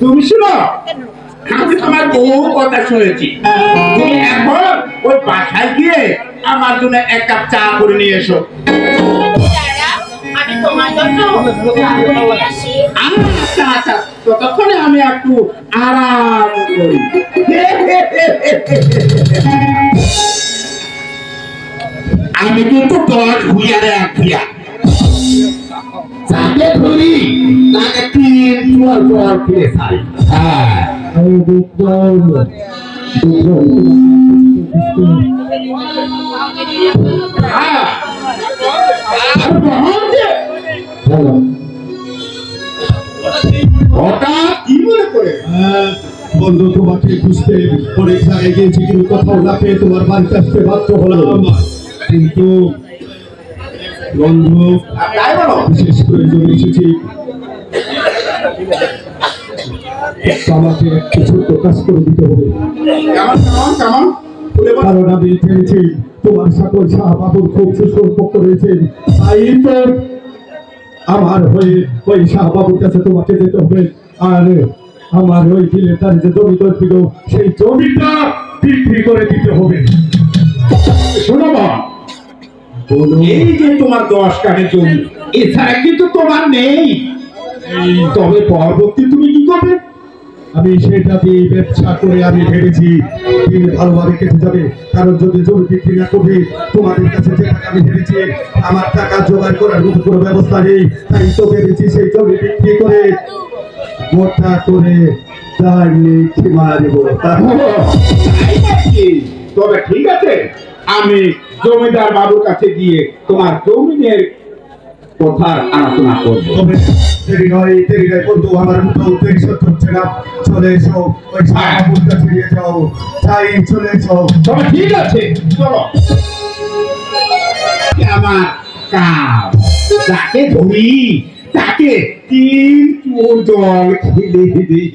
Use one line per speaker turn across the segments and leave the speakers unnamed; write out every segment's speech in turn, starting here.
তুমি শুনো, আমি তোমার বহু কথা শুনেছি। তুমি এখন ওই বাসায় গিয়ে আমার জন্য এক কাপ চা করে নিয়ে এসো। আচ্ছা, ততক্ষণে আমি একটু আরাম করি। আমি কিন্তু 10 ভুইয়ারে 1 ভুইয়া চাঁদে ধরি তাকে 3 চুয়ার পর খেয়ে খাই।
বন্ধু, তোমাকে খুঁজতে অনেক জায়গায় গিয়েছি, কিন্তু কোথাও না পেয়ে তোমার বাড়িতে আসতে বাধ্য হলাম। কিন্তু বন্ধু, বিশেষ করে জন্য এসেছি আমাকে কিছু প্রকাশ করে দিতে হবে। কারণ আমি জেনেছি তোমার সকল শাহবাবুর খুব সুসম্পর্ক রয়েছে, তাই তো আমার হয়ে ওই শাহবাবুর কাছে তোমাকে যেতে হবে। আর আমার ওই বিলের তার যে জমি ছিল সেই জমিটা বিক্রি করে দিতে হবে।
শোনো বাবা, এই যে তোমার 10 কাঠা জমি, এছাড়া কিন্তু তোমার নেই। তবে পরবর্তী তুমি কি করবে?
আমি সেটা দিয়ে ব্যবসা করে আমি ভেবেছি দিন ভালোভাবে কেটে যাবে। কারণ যদি জমি বিক্রি না করবে, তোমাদের কাছে যে টাকা আমি ভেবেছি আমার টাকা জোগাড় করার মতো কোনো ব্যবস্থা নেই। তাই তো ভেবেছি সেই জমি বিক্রি করে মোটা করে
তবে ঠিক আছে, আমি জমিদার বাবুর কাছে গিয়ে তোমার জমিনের কথা আলোচনা করবো।
তবে দেরি নয় বন্ধু, আমার মতো দেরি সহ্য হচ্ছে না। চলে এসো, ওই বাবুর কাছে নিয়ে যাও। তাই চলে এসো।
তবে ঠিক আছে, চলো। আমার কাজ যাকে ধরি তাকে 3 চুর জল খেলে দিই।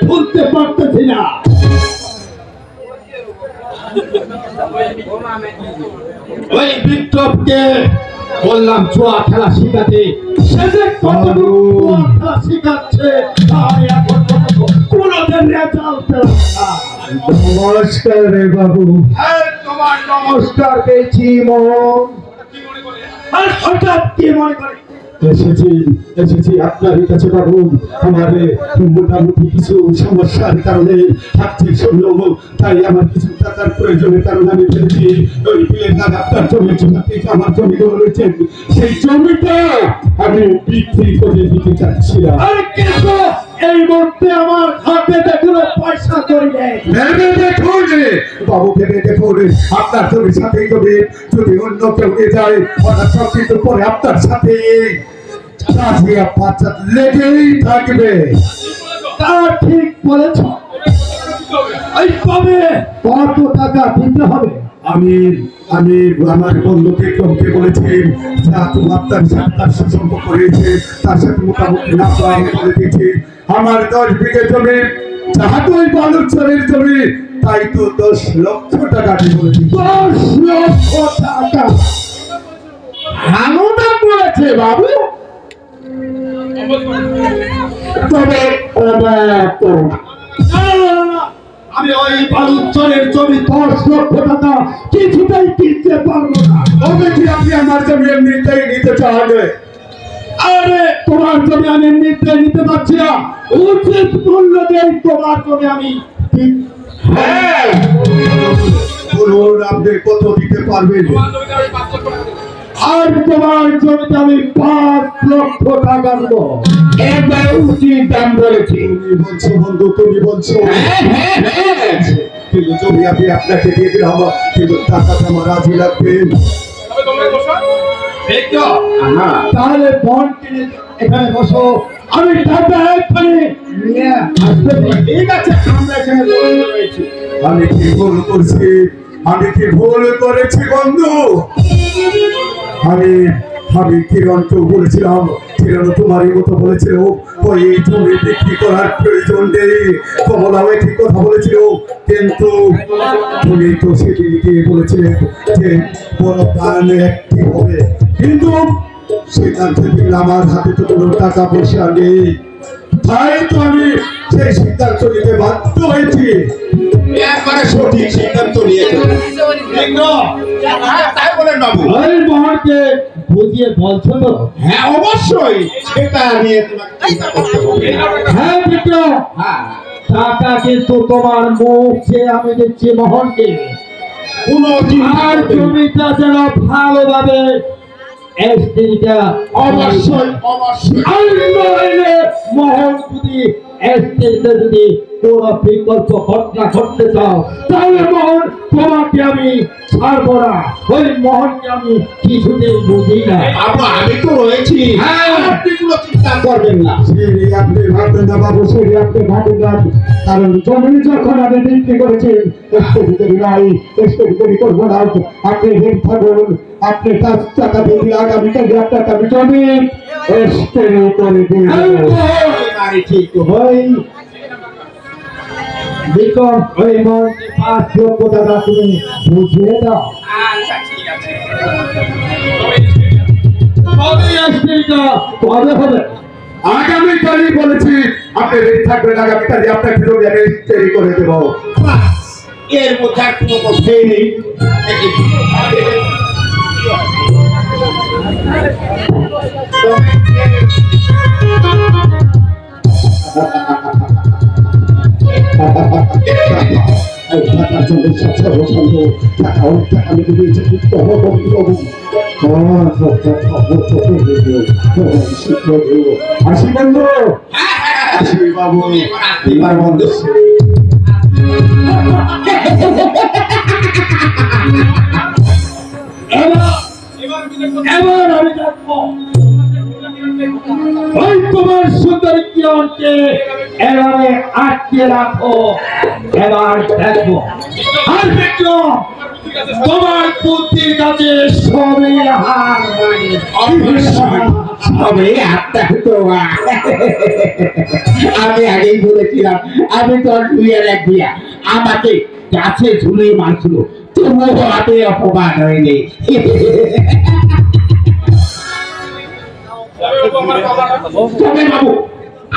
ভুলতে পারতেছি না। ওই বিক্রমকে বললাম জুয়া খেলা শিখাতে, সে যে কতটুকু জুয়া খেলা শিখাচ্ছে তাই এখন কোনোদিন রেজাল্ট পেলাম না।
নমস্কার রে বাবু।
তোমার নমস্কার পেয়েছি মন। আর হঠাৎ কি মনে করে?
এসেছি আপনার কাছে বাবু। আমার মোটামুটি কিছু সমস্যার কারণে হাঁটছি শুনল, তাই আমার কিছু টাকার প্রয়োজনের কারণে আমি ভেবেছি ওই বিলের দাদা আপনার জমির জন্য আমার জমিগুলো রয়েছে, সেই জমিটা আমি বিক্রি করে দিতে চাচ্ছিলাম।
আরে কিন্তু এই মুহূর্তে আমার হাতে দেখলো পয়সা করি নেই।
ভেবে দেখুন বাবু, ভেবে দেখুন আপনার জমির সাথে যদি অন্য কেউ নিয়ে যায়, ওরা সব কিছু পরে আপনার সাথে লেগেই থাকবে।
তা ঠিক বলেছ। এই কবে কত টাকা দিতে হবে?
আমি আমার বন্ধু বিক্রমকে বলেছি যা তুমি আপনার সাথে তার সুসম্পর্ক রয়েছে, তার সাথে মোটামুটি না আমি বলে দিয়েছি আমার 10 বিঘে জমি, যাহা তো ওই বালুচরের জমি, তাই তো 10 লক্ষ টাকা দিয়ে বলেছি।
10 লক্ষ টাকা হানুদা বলেছে বাবু। তবে আমি ওই বালুচরের জমি 10 লক্ষ টাকা কিছুতেই কিনতে পারবো না।
তবে কি আপনি আমার জমি এমনিতেই নিতে চান?
আরে তোমার জমি আমি এমনিতে নিতে পারছি না, উচিত মূল্য দিয়ে তোমার জমি আমি।
হ্যাঁ বলুন আপনি কত দিতে পারবেন?
আর তোমার জমিতে আমি 5 লক্ষ টাকা দেবো। একবার উচিত দাম বলেছি।
তুমি বলছো বন্ধু, তুমি বলছো? কিন্তু জমি আমি আপনাকে দিয়ে দিলাম, কিন্তু টাকাটা আমার রাজি লাগবে।
তাহলে বন্ড কিনে এখানে বসো, আমি টাকা এখানে নিয়ে আসতে পারি। ঠিক আছে, আমরা এখানে রয়েছি।
আমি কি ভুল করছি? আমি কি ভুল করেছি বন্ধু? আমি কিরণকে বলেছিলাম হিরণ তোমারই মতো বলেছিল ওই জমি বিক্রি করার প্রয়োজন নেই। কমলাও ঠিক কথা বলেছিল, কিন্তু তুমি তো সেদিকে বলেছিলে যে বড় প্রাণ একটি হবে, কিন্তু সিদ্ধান্ত দিল আমার হাতে তো কোনো টাকা পয়সা নেই, তাই তো আমি সেই সিদ্ধান্ত নিতে বাধ্য হয়েছি।
একবারে সঠিক সিদ্ধান্ত নিয়েছে। তাই বলেন বাবু,
ওই মহলকে বুঝিয়ে বলছো তো?
হ্যাঁ অবশ্যই, সেটা নিয়ে তোমাকে চিন্তা করতে হবে।
হ্যাঁ বিক্রম,
হ্যাঁ,
টাকা কিন্তু তোমার মুখ চেয়ে আমি দিচ্ছি মোহনকে।
কোনো চিন্তা
আর
করতে হবে না।
জমিটা যেন ভালোভাবে এস্টেটটা
অবশ্যই অবশ্যই
আর নইলে মোহন যদি এস্টেটটা যদি কোনো বিকল্প ঘটনা ঘটতে চাও, তাহলে মোহন তোমাকে আমি ছাড়বো না। ওই মোহনকে আমি কিছুতেই বুঝি না।
বাবু আমি তো রয়েছি,
হ্যাঁ।
আপনি কোনো চিন্তা করবেন না।
সেই আপনি ভাববেন না বাবু, সেই আপনি ভাববেন না, কারণ জমি যখন আমি বিক্রি করেছি এক্সপেরিমেন্টারি নাই, এক্সপেরিমেন্টারি করবো না। আপনি হেড থাকুন, আপনি তার টাকা দিয়ে দিলে আগামীকাল আপনার আমি জমি এক্সপেরি করে দিয়ে দেবো।
এবারে ঠিক
ওই বিক্রম, ওই মোহনকে 5 লক্ষ টাকা তুমি বুঝিয়ে দাও।
আচ্ছা ঠিক আছে।
কবে এস্টেটটা কবে হবে?
আগামীকালই বলেছি, আপনি রেডি থাকবেন, আগামীকালই আপনার জমি আমি এক্সপেরি করে দেবো।
বাস, এর মধ্যে আর কোনো কথাই নেই।
আসি বন্ধু, আসি বাবু,
এবার বন্ধু
এবার আমি দেখবো ওই তোমার সুন্দর কিরণকে এভাবে আটকে রাখো। এবার দেখবো। আর বিক্রম, তোমার বুদ্ধির কাছে সবই হার মানে।
অবশ্যই
তবে আপনার তো আমি আগেই বলেছিলাম আমি তো দুইয়ের এক বিয়া, আমাকে গাছে ঝুলিয়ে মারছিল, তবুও হাতে অপমান হয়নি। তবে বাবু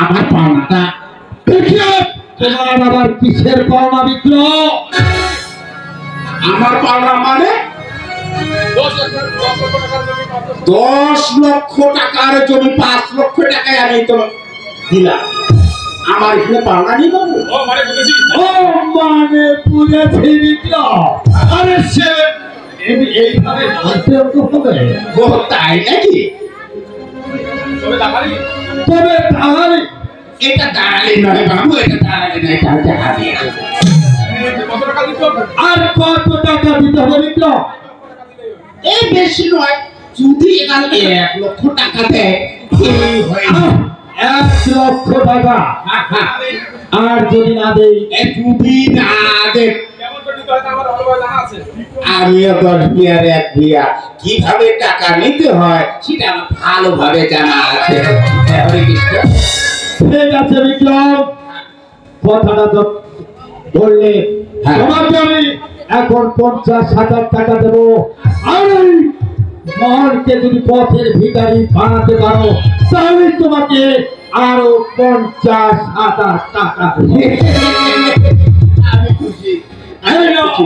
আমার পাওনাটা
বিক্রম, তোমার আবার কিসের পাওনা বিক্রম?
আমার পাওনা মানে 10 লক্ষ টাকার জমি 5 লক্ষ টাকায় আমি তো দিলাম। আমার এখানে পাওনা নেই বাবু।
ও মানে বুঝেছি বিক্রম। আরে সে এইভাবে বলতে হবে।
ও তাই নাকি?
তবে তাহলে
এটা দাঁড়ালি নয় বাবু, এটা দাঁড়ালি নয়, এটা দাঁড়ালি।
আর কত টাকা দিতে হবে বিক্রম?
এই বেশি নয়, যদি এখানে 1 লক্ষ টাকা দেয় এই হয়ে যাবে।
1 লক্ষ টাকা। আর যদি না দেই?
যদি না দেয় আমিও 10 বিয়ার 1 বিয়া, কিভাবে টাকা নিতে হয় সেটা আমার ভালোভাবে জানা আছে। হরে কৃষ্ণ।
ঠিক আছে বিক্রম, কথাটা তো বললে
হ্যাঁ।
তোমাকে আমি এখন 50,000 টাকা দেবো। আর ওই মোহনকে যদি পথের ভিখারি বানাতে পারো, তাহলে তোমাকে আরো 50,000 টাকা দেবো।
আমি খুশি।
এই নাও,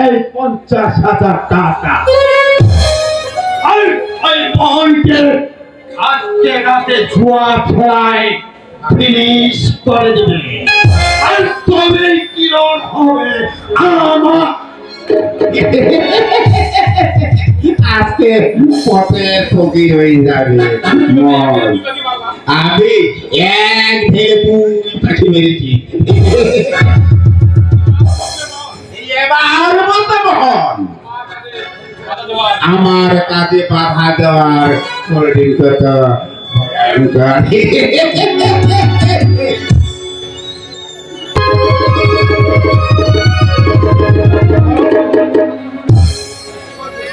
এই 50,000 টাকা। আর ওই মোহনকে আজকে রাতে জুয়া খেলায় ফিনিশ করে দেবে। আর তবেই কিরণ হবে আমার।
আজকে পথে ফকির হয়ে যাবে। আমি 1 ভেবে 2 পাখি মেরেছি। এবার বলতে মোহন আমার কাজে বাধা দেওয়ার পরিণত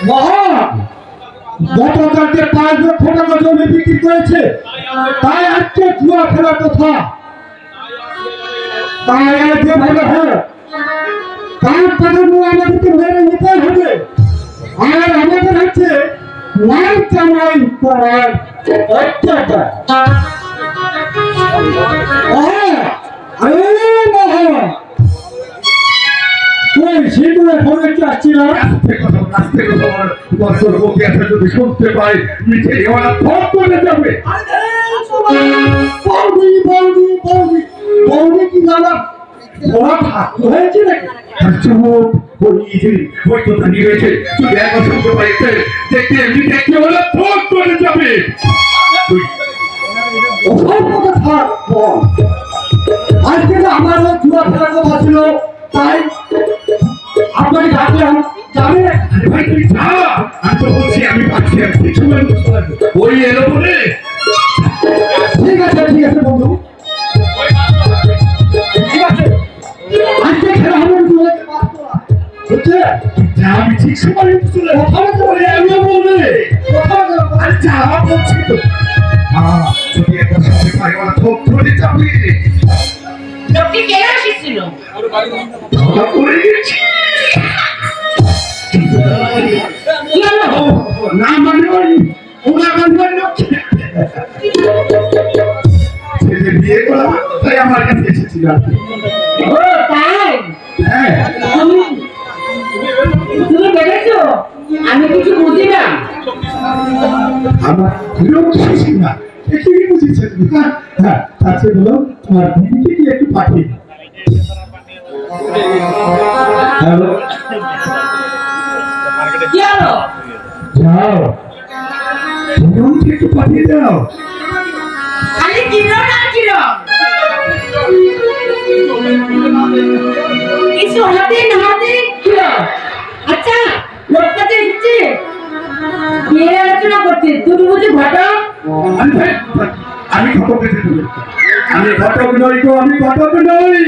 মোহন, গতকালকে লক্ষ টাকা জমি বিক্রি করেছে, তাই আজকে জুয়া খেলার কথা। তাই যে ভালো হয় তার টাকা নিয়ে আমাদেরকে মেরে নিতে হবে। আর আমাদের হচ্ছে লাইন কামাই করার অত্যাচার।
শুনতে পাই মিঠে যাবে
হয়েছে নাকি? আজকে আমার জুয়া খেলার কথা ছিল, তাই আপনাকে ডাকলাম, যাবে?
ভাই তুই যা, আমি তো বলছি আমি পাচ্ছি ওই এলো বলে।
ঠিক আছে বন্ধু, ঠিক আছে, আজকে খেলা হবে। বুঝছে?
আমি ঠিক সময় চলে আমিও বলবে আচ্ছা বলছি তো যদি একটা সাথে পাই ওরা খুব ধরে যাবে।
লোকটি কেন এসেছিল?
করে গেছি না মানে ওনার বান্ধবের লোক ছেলে বিয়ে করা তাই আমার কাছে এসেছিল।
তাই
হ্যাঁ
তুমি দেখেছো আমি কিছু বুঝি না।
আমার লোক শিশু না কি বুঝেছে তুমি? হ্যাঁ তাতে বলো তোমার দিদিকে কি একটু পাঠিয়ে হ্যালো
কি হলো?
যাও তুমি একটু পাঠিয়ে দাও।
খালি কিরণ আর কিরণ, কিছু হাতে না হাতে কিরণ। আচ্ছা লোকটা যে ইচ্ছে বিয়ের আলোচনা করছে, তুমি বুঝি ঘটক?
আমি ঘটক আমি ঘটক নই গো, আমি ঘটক নই।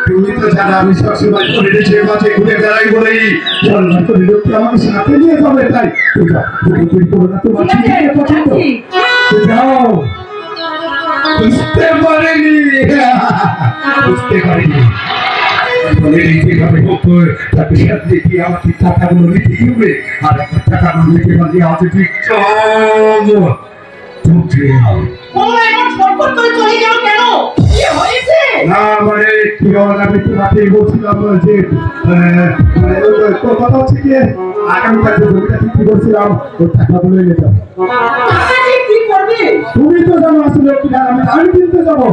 তুমি তো জানো আমি সবসময় করে দেশের মাঝে ঘুরে বেড়াই বলেই জন্ম করে লোককে আমাকে সাথে নিয়ে যাবে, তাই তোমার
ঠিক আছে,
পছন্দ
যাচ্ছি।
যাও। বুঝতে পারিনি বুঝতে পারিনি বলে এইভাবে হোক তাকে সাথে দিয়ে আমাকে টাকাগুলো নিতে হবে। আর একটা টাকাগুলো নিতে পারলে আজ
ও এখন ছটফট করে চলে গেল কেন? কি হয়েছে?
না মানে কি আমি তোমাকে বলছিলাম যে কথা হচ্ছে কি আগামীকাল যে জমিটা বিক্রি করছিলাম ওর টাকাগুলো নিতাম।
টাকা দিয়ে কি করবে?
তুমি তো জানো আসলে কি আমি ধান কিনতে যাবো।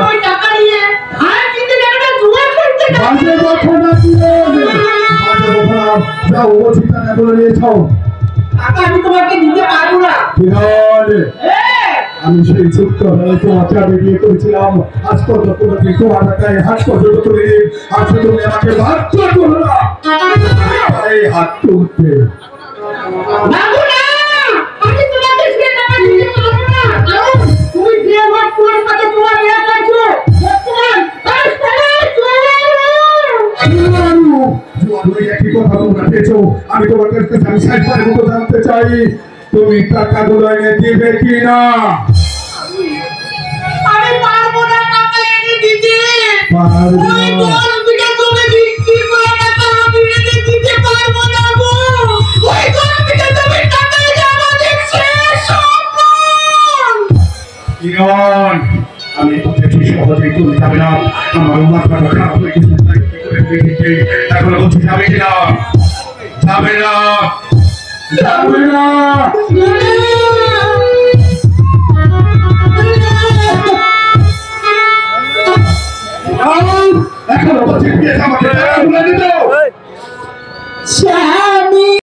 ওই টাকা নিয়ে আর কিনতে যাবে না, জুয়া খেলতে যাবে।
বাজে কথা না কি বাজে কথা যাও ও ঠিকানাগুলো নিয়ে যাও।
টাকা আমি তোমাকে দিতে পারবো না।
আমি সেই ছোট্ট তোমাকে আমি বিয়ে করেছিলাম, আজ পর্যন্ত তোমাকে তোমার টাকায় হাত পর্যন্ত তুলে আজ তুমি আমাকে বাধ্য করো না এই হাত তুলতে।
বাবু না, আমি তোমাকে সে টাকা দিতে পারবো না। কারণ তুমি যে আমার তোমার সাথে তোমার বিয়ে করছো বর্তমান তার সাথে
আমি তোমার কাছে আমি সাইবার মতো জানতে চাই তুমি টাকাগুলো এনে দিবে কি না?
আমি পারবো না টাকা এনে দিতে।
পারবে
ওই
না।
10 বিঘা জমি বিক্রি করে টাকা আমি এনে দিতে পারবো না গো। ওই 10 বিঘা জমির টাকাই আমাদের শেষ সম্মান।
কিরণ আমি বুঝেছি সহজেই তুমি যাবে না, আমার মাথাটা খারাপ হয়ে গেছে তাই কি করে দেখেছি এখন বলছি যাবে কিনা? যাবে না যাবে না। এখন বলছি আমাকে টাকা তুলে দিত।